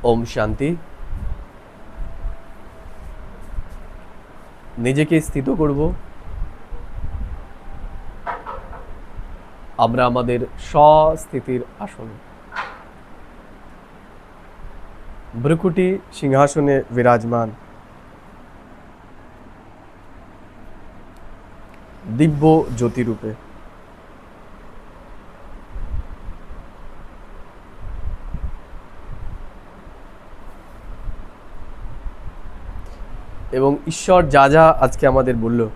ওম শান্তি। নিজেকে স্থিত করব। আমরা আমাদের স্বস্থিতির আসনে ভ্রুকুটি সিংহাসনে বিরাজমান দিব্য জ্যোতিরূপে এবং ঈশ্বর যা যা আজকে আমাদের বলল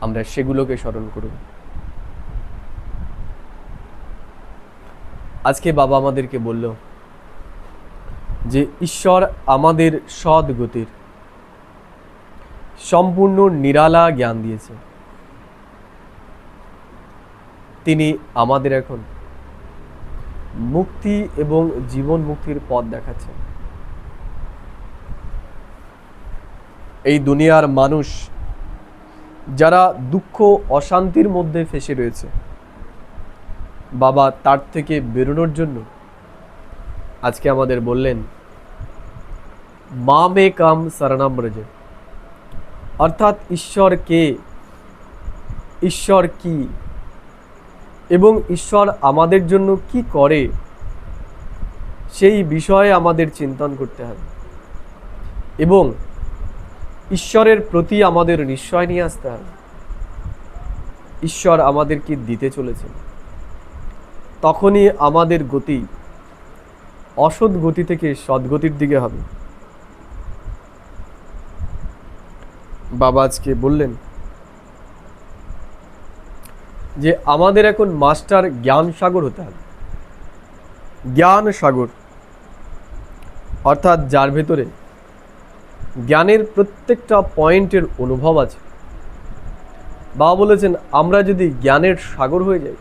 আমরা সেগুলোকে স্মরণ করব। আজকে বাবা আমাদেরকে বলল যে ঈশ্বর আমাদের সদ্গতির সম্পূর্ণ নিরালা জ্ঞান দিয়েছে। তিনি আমাদের এখন মুক্তি এবং জীবন মুক্তির পথ দেখাচ্ছেন। এই দুনিয়ার মানুষ যারা দুঃখ অশান্তির মধ্যে ফেঁসে রয়েছে, বাবা তার থেকে বেরোনোর জন্য আজকে আমাদের বললেন মামে কাম শরণম ব্রজ, অর্থাৎ ঈশ্বর কে, ঈশ্বর কি এবং ঈশ্বর আমাদের জন্য কি করে সেই বিষয়ে আমাদের চিন্তন করতে হবে এবং ঈশ্বরের প্রতি আমাদের নিশ্চয় নিয়ে আসতে হবে। ঈশ্বর আমাদেরকে দিতে চলেছেন, তখনই আমাদের গতি অসৎ গতি থেকে সদ্গতির দিকে হবে। বাবা আজকে বললেন যে আমাদের এখন মাস্টার জ্ঞান সাগর হতে হবে। জ্ঞান সাগর অর্থাৎ যার ভেতরে জ্ঞানের প্রত্যেকটা পয়েন্টের অনুভব আছে। বাবা বলেছেন আমরা যদি জ্ঞানের সাগর হয়ে যাই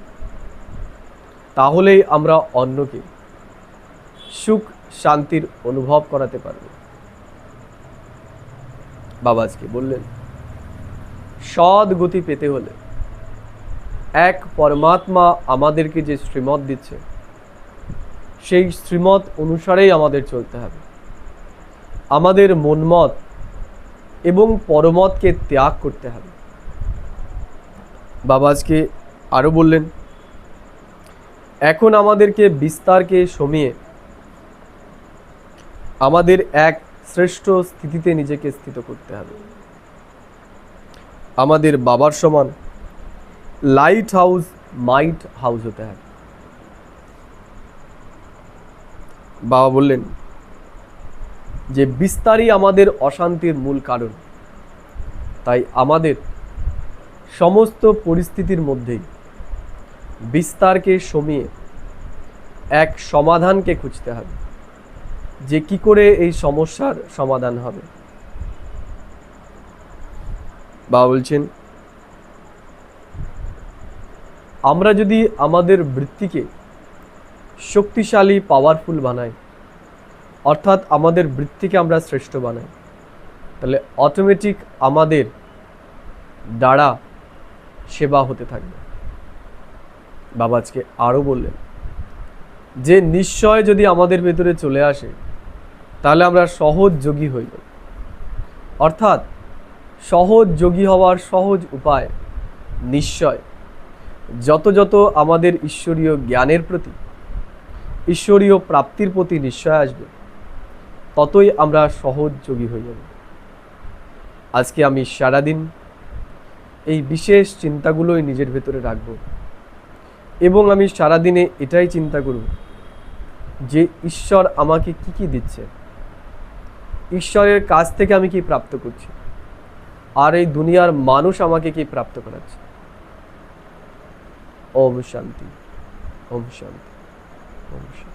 তাহলেই আমরা অন্যকে সুখ শান্তির অনুভব করাতে পারব। বাবা আজকে বললেন সৎ গতি পেতে হলে এক পরমাত্মা আমাদেরকে যে শ্রীমত দিচ্ছে সেই শ্রীমত অনুসারেই আমাদের চলতে হবে। আমাদের মনমত এবং পরমতকে ত্যাগ করতে হবে। বাবা আজকে আরও বললেন এখন আমাদেরকে বিস্তারকে সমিয়ে আমাদের এক শ্রেষ্ঠ স্থিতিতে নিজেকে স্থিত করতে হবে। আমাদের বাবার সমান লাইট হাউস মাইট হাউস হতে হবে। বাবা বললেন যে বিস্তারই আমাদের অশান্তির মূল কারণ, তাই আমাদের সমস্ত পরিস্থিতির মধ্যেই বিস্তারকে সমিয়ে এক সমাধানকে খুঁজতে হবে যে কি করে এই সমস্যার সমাধান হবে। বাবা বলছেন আমরা যদি আমাদের বৃত্তিকে শক্তিশালী পাওয়ারফুল বানাই, অর্থাৎ আমাদের বৃত্তিকে আমরা শ্রেষ্ঠ বানাই, তাহলে অটোমেটিক আমাদের দ্বারা সেবা হতে থাকবে। বাবা আজকে আরও বললেন যে নিশ্চয় যদি আমাদের ভেতরে চলে আসে তাহলে আমরা সহজ যোগী হইব। অর্থাৎ সহজ যোগী হওয়ার সহজ উপায় নিশ্চয় যত যত আমাদের ঈশ্বরীয় জ্ঞানের প্রতি, ঈশ্বরীয় প্রাপ্তির প্রতি নিশ্চয় আসবে, ততই আমরা সহজ যোগী হয়ে যাব। আজকে আমি সারাদিন এই বিশেষ চিন্তাগুলোই নিজের ভেতরে রাখব এবং আমি সারাদিনে এটাই চিন্তা করব যে ঈশ্বর আমাকে কি কি দিচ্ছে, ঈশ্বরের কাছ থেকে আমি কি প্রাপ্ত করছি, আর এই দুনিয়ার মানুষ আমাকে কি প্রাপ্ত করাচ্ছে। ওম শান্তি, ওম শান্তি, ওম শান্তি।